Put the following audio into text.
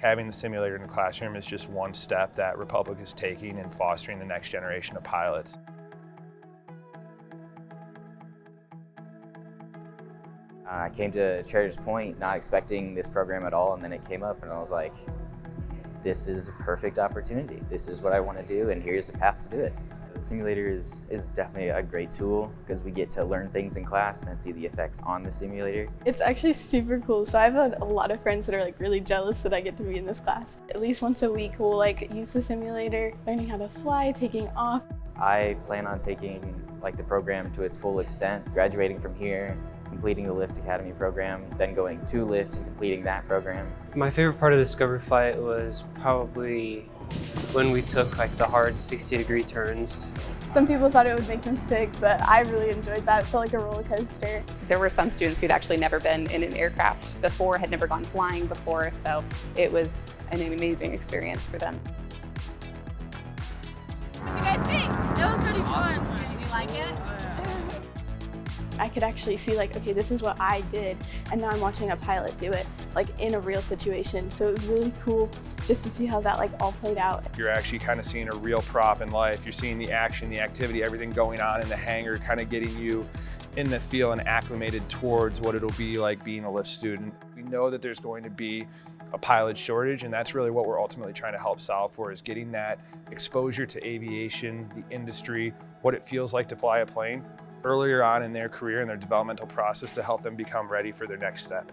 Having the simulator in the classroom is just one step that Republic is taking in fostering the next generation of pilots. I came to Traders Point not expecting this program at all, and then it came up and I was like, this is a perfect opportunity. This is what I want to do, and here's the path to do it. The simulator is definitely a great tool because we get to learn things in class and see the effects on the simulator. It's actually super cool. So I've had a lot of friends that are like really jealous that I get to be in this class. At least once a week we'll like use the simulator, learning how to fly, taking off. I plan on taking the program to its full extent, graduating from here, completing the Lift Academy program, then going to Lift and completing that program. My favorite part of Discovery Flight was probably when we took the hard 60-degree turns. Some people thought it would make them sick, but I really enjoyed that. It felt like a roller coaster. There were some students who'd actually never been in an aircraft before, had never gone flying before, so it was an amazing experience for them. What do you guys think? It was pretty fun. Did you like it? I could actually see okay, this is what I did, and now I'm watching a pilot do it in a real situation. So it was really cool just to see how that all played out. You're actually kind of seeing a real prop in life. You're seeing the action, the activity, everything going on in the hangar, kind of getting you in the feel and acclimated towards what it'll be like being a Lift student. We know that there's going to be a pilot shortage, and that's really what we're ultimately trying to help solve for, is getting that exposure to aviation, the industry, what it feels like to fly a plane earlier on in their career and their developmental process to help them become ready for their next step.